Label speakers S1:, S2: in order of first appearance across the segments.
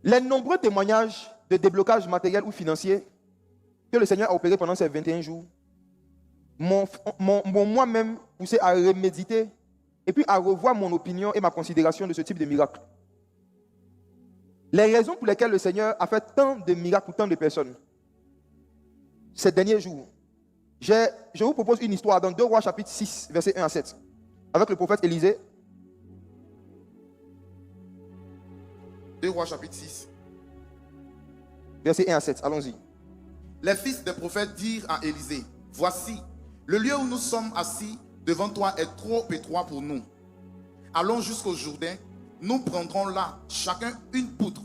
S1: Les nombreux témoignages de déblocage matériel ou financier que le Seigneur a opéré pendant ces 21 jours m'ont moi-même poussé à reméditer et puis à revoir mon opinion et ma considération de ce type de miracle. Les raisons pour lesquelles le Seigneur a fait tant de miracles pour tant de personnes ces derniers jours. Je vous propose une histoire dans 2 Rois chapitre 6, versets 1 à 7, avec le prophète Élisée.
S2: 2 Rois chapitre 6.
S1: Versets 1 à 7, allons-y.
S2: Les fils des prophètes dirent à Élisée, voici, le lieu où nous sommes assis devant toi est trop étroit pour nous. Allons jusqu'au Jourdain, nous prendrons là chacun une poutre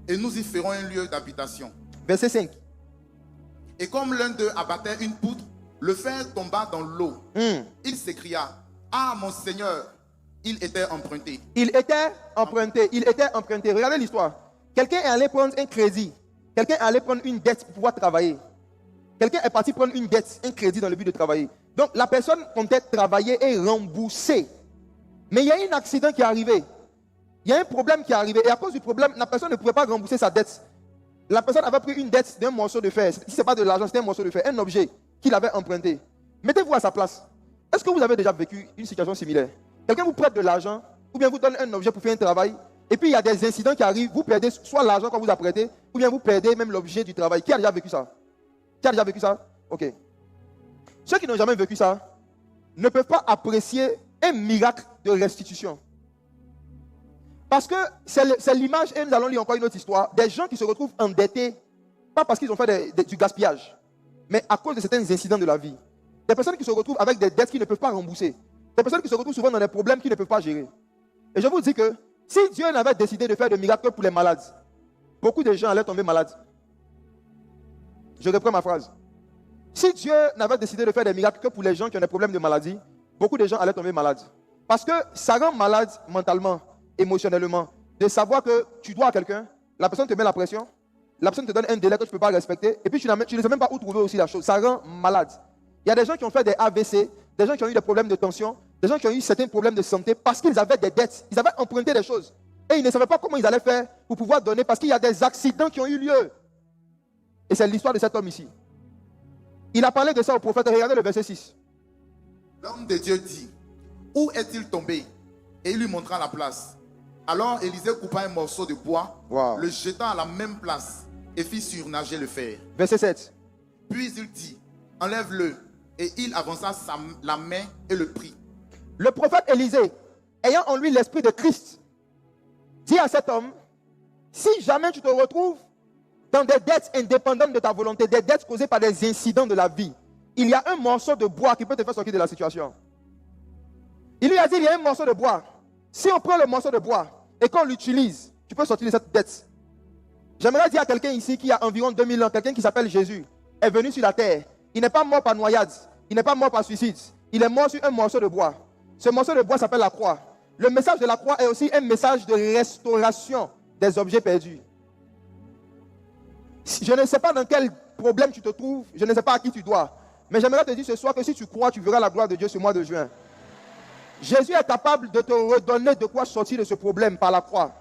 S2: et nous y ferons un lieu d'habitation.
S1: Verset 5.
S2: Et comme l'un d'eux abattait une poutre, le fer tomba dans l'eau. Il s'écria, ah mon Seigneur, il était emprunté.
S1: Il était emprunté. Regardez l'histoire. Quelqu'un est allé prendre un crédit. Quelqu'un est allé prendre une dette pour pouvoir travailler. Quelqu'un est parti prendre une dette, un crédit dans le but de travailler. Donc la personne comptait travailler et rembourser. Mais il y a un accident qui est arrivé. Il y a un problème qui est arrivé. Et à cause du problème, la personne ne pouvait pas rembourser sa dette. La personne avait pris une dette d'un morceau de fer. Si ce n'est pas de l'argent, c'était un morceau de fer, un objet qu'il avait emprunté. Mettez-vous à sa place. Est-ce que vous avez déjà vécu une situation similaire? Quelqu'un vous prête de l'argent, ou bien vous donne un objet pour faire un travail, et puis il y a des incidents qui arrivent, vous perdez soit l'argent qu'on vous a prêté, ou bien vous perdez même l'objet du travail. Qui a déjà vécu ça? Qui a déjà vécu ça? Ok. Ceux qui n'ont jamais vécu ça ne peuvent pas apprécier un miracle de restitution. Parce que c'est l'image, et nous allons lire encore une autre histoire, des gens qui se retrouvent endettés, pas parce qu'ils ont fait du gaspillage, mais à cause de certains incidents de la vie. Des personnes qui se retrouvent avec des dettes qu'ils ne peuvent pas rembourser. Des personnes qui se retrouvent souvent dans des problèmes qu'ils ne peuvent pas gérer. Et je vous dis que si Dieu n'avait décidé de faire de miracles pour les malades, beaucoup de gens allaient tomber malades. Je reprends ma phrase. Si Dieu n'avait décidé de faire des miracles que pour les gens qui ont des problèmes de maladie, beaucoup de gens allaient tomber malades. Parce que ça rend malade mentalement, émotionnellement, de savoir que tu dois à quelqu'un, la personne te met la pression, la personne te donne un délai que tu ne peux pas respecter, et puis tu ne sais même pas où trouver aussi la chose. Ça rend malade. Il y a des gens qui ont fait des AVC, des gens qui ont eu des problèmes de tension, des gens qui ont eu certains problèmes de santé parce qu'ils avaient des dettes, ils avaient emprunté des choses. Et ils ne savaient pas comment ils allaient faire pour pouvoir donner parce qu'il y a des accidents qui ont eu lieu. Et c'est l'histoire de cet homme ici. Il a parlé de ça au prophète. Regardez le verset 6.
S2: L'homme de Dieu dit, où est-il tombé? Et il lui montra la place. Alors Élisée coupa un morceau de bois, le jeta à la même place et fit surnager le fer.
S1: Verset 7.
S2: Puis il dit, enlève-le. Et il avança la main et le prit.
S1: Le prophète Élisée, ayant en lui l'esprit de Christ, dit à cet homme, si jamais tu te retrouves dans des dettes indépendantes de ta volonté, des dettes causées par des incidents de la vie, il y a un morceau de bois qui peut te faire sortir de la situation. Il lui a dit, il y a un morceau de bois. Si on prend le morceau de bois et qu'on l'utilise, tu peux sortir de cette dette. J'aimerais dire à quelqu'un ici qui a environ 2000 ans, quelqu'un qui s'appelle Jésus, est venu sur la terre. Il n'est pas mort par noyade, il n'est pas mort par suicide. Il est mort sur un morceau de bois. Ce morceau de bois s'appelle la croix. Le message de la croix est aussi un message de restauration des objets perdus. Je ne sais pas dans quel problème tu te trouves, je ne sais pas à qui tu dois. Mais j'aimerais te dire ce soir que si tu crois, tu verras la gloire de Dieu ce mois de juin. Jésus est capable de te redonner de quoi sortir de ce problème par la croix.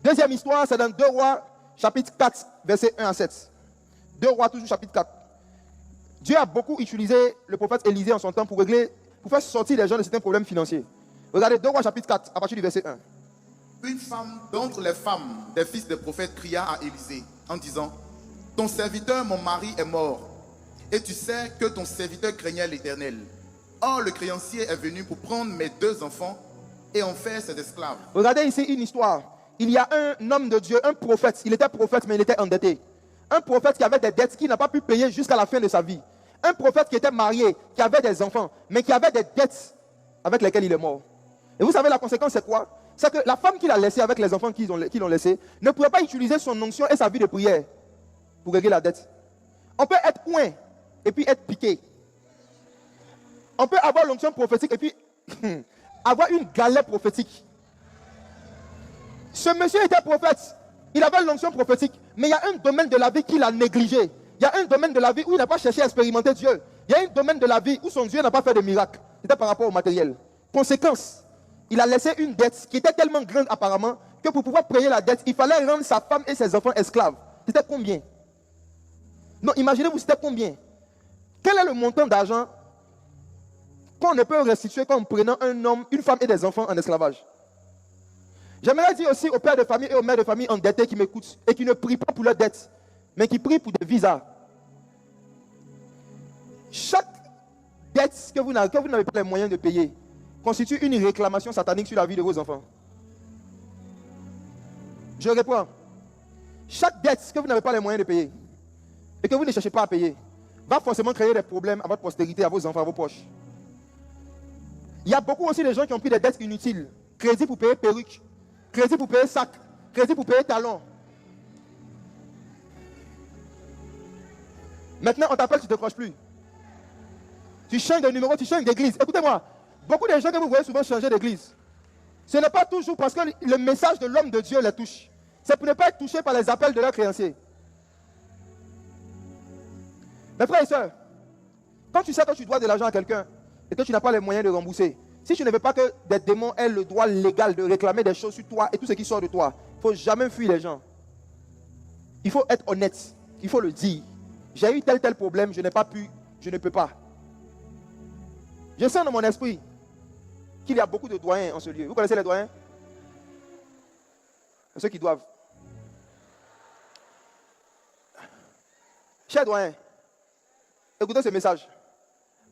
S1: Deuxième histoire, c'est dans 2 Rois, chapitre 4, versets 1 à 7. 2 Rois, toujours chapitre 4. Dieu a beaucoup utilisé le prophète Élisée en son temps pour faire sortir les gens de certains problèmes financiers. Regardez 2 Rois, chapitre 4, à partir du verset 1.
S2: Une femme d'entre les femmes des fils des prophètes cria à Élisée en disant, ton serviteur, mon mari, est mort. Et tu sais que ton serviteur craignait l'Éternel. Or, le créancier est venu pour prendre mes 2 enfants et en faire ses esclaves.
S1: Regardez ici une histoire. Il y a un homme de Dieu, un prophète. Il était prophète, mais il était endetté. Un prophète qui avait des dettes qu'il n'a pas pu payer jusqu'à la fin de sa vie. Un prophète qui était marié, qui avait des enfants, mais qui avait des dettes avec lesquelles il est mort. Et vous savez la conséquence c'est quoi? C'est que la femme qu'il a laissée avec les enfants qu'ils l'ont laissé ne pouvait pas utiliser son onction et sa vie de prière pour régler la dette. On peut être point et puis être piqué. On peut avoir l'onction prophétique et puis avoir une galère prophétique. Ce monsieur était prophète. Il avait l'onction prophétique. Mais il y a un domaine de la vie qu'il a négligé. Il y a un domaine de la vie où il n'a pas cherché à expérimenter Dieu. Il y a un domaine de la vie où son Dieu n'a pas fait de miracle. C'était par rapport au matériel. Conséquence, il a laissé une dette qui était tellement grande apparemment que pour pouvoir payer la dette, il fallait rendre sa femme et ses enfants esclaves. C'était combien? Non, imaginez-vous, c'était combien? Quel est le montant d'argent qu'on ne peut restituer qu'en prenant un homme, une femme et des enfants en esclavage? J'aimerais dire aussi aux pères de famille et aux mères de famille endettés qui m'écoutent et qui ne prient pas pour leurs dettes, mais qui prient pour des visas. Chaque dette que vous n'avez pas les moyens de payer constitue une réclamation satanique sur la vie de vos enfants. Je réponds. Chaque dette que vous n'avez pas les moyens de payer et que vous ne cherchez pas à payer va forcément créer des problèmes à votre postérité, à vos enfants, à vos proches. Il y a beaucoup aussi de gens qui ont pris des dettes inutiles. Crédit pour payer perruque, crédit pour payer sac, crédit pour payer talons. Maintenant, on t'appelle, tu ne décroches plus. Tu changes de numéro, tu changes d'église. Écoutez-moi, beaucoup de gens que vous voyez souvent changer d'église, ce n'est pas toujours parce que le message de l'homme de Dieu les touche. C'est pour ne pas être touché par les appels de leurs créanciers. Mes frères et sœurs, quand tu sais que tu dois de l'argent à quelqu'un et que tu n'as pas les moyens de rembourser, si tu ne veux pas que des démons aient le droit légal de réclamer des choses sur toi et tout ce qui sort de toi, il ne faut jamais fuir les gens. Il faut être honnête. Il faut le dire. J'ai eu tel problème, je n'ai pas pu, je ne peux pas. Je sens dans mon esprit qu'il y a beaucoup de doyens en ce lieu. Vous connaissez les doyens? Ceux qui doivent. Chers doyens, écoutez ce message.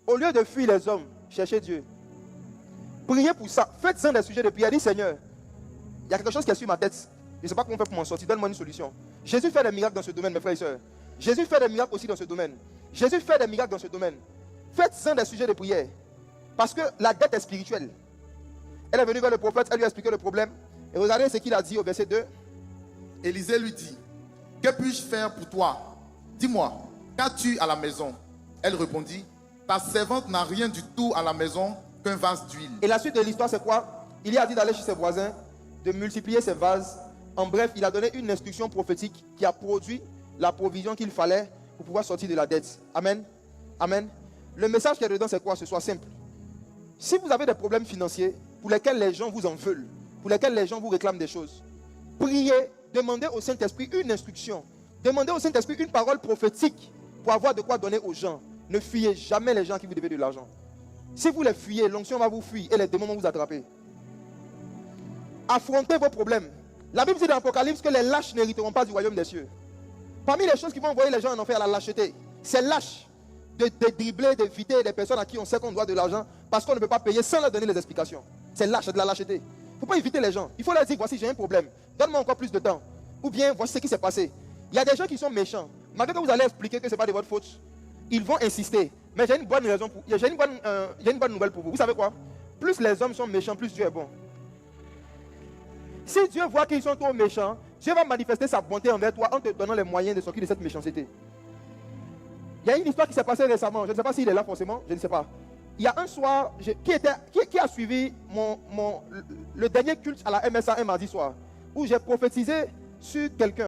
S1: Au lieu de fuir les hommes, cherchez Dieu. Priez pour ça. Faites-en des sujets de prière. Dites Seigneur, il y a quelque chose qui est sur ma tête. Je ne sais pas comment faire pour m'en sortir. Donne-moi une solution. Jésus fait des miracles dans ce domaine, mes frères et sœurs. Jésus fait des miracles aussi dans ce domaine. Jésus fait des miracles dans ce domaine. Faites-en des sujets de prière. Parce que la dette est spirituelle. Elle est venue vers le prophète, elle lui a expliqué le problème. Et regardez ce qu'il a dit au verset 2.
S2: Élisée lui dit, que puis-je faire pour toi? Dis-moi, qu'as-tu à la maison? Elle répondit, ta servante n'a rien du tout à la maison qu'un vase d'huile.
S1: Et la suite de l'histoire, c'est quoi? Il lui a dit d'aller chez ses voisins, de multiplier ses vases. En bref, il a donné une instruction prophétique qui a produit la provision qu'il fallait pour pouvoir sortir de la dette. Amen. Amen. Le message qui est dedans, c'est quoi? Ce soit simple. Si vous avez des problèmes financiers pour lesquels les gens vous en veulent, pour lesquels les gens vous réclament des choses, priez, demandez au Saint-Esprit une instruction. Demandez au Saint-Esprit une parole prophétique pour avoir de quoi donner aux gens. Ne fuyez jamais les gens qui vous devez de l'argent. Si vous les fuyez, l'onction va vous fuir et les démons vont vous attraper. Affrontez vos problèmes. La Bible dit dans l'Apocalypse que les lâches n'hériteront pas du royaume des cieux. Parmi les choses qui vont envoyer les gens en enfer, la lâcheté. C'est lâche de dribbler, d'éviter des personnes à qui on sait qu'on doit de l'argent parce qu'on ne peut pas payer sans leur donner les explications. C'est lâche, c'est de la lâcheté. Il ne faut pas éviter les gens. Il faut leur dire, voici, j'ai un problème. Donne-moi encore plus de temps. Ou bien, voici ce qui s'est passé. Il y a des gens qui sont méchants. Malgré que vous allez expliquer que ce n'est pas de votre faute, ils vont insister. Mais j'ai une bonne raison j'ai une bonne nouvelle pour vous. Vous savez quoi? Plus les hommes sont méchants, plus Dieu est bon. Si Dieu voit qu'ils sont trop méchants, Dieu va manifester sa bonté envers toi en te donnant les moyens de sortir de cette méchanceté. Il y a une histoire qui s'est passée récemment. Je ne sais pas s'il est là forcément. Je ne sais pas. Il y a un soir, qui a suivi le dernier culte à la MSA un mardi soir, où j'ai prophétisé sur quelqu'un.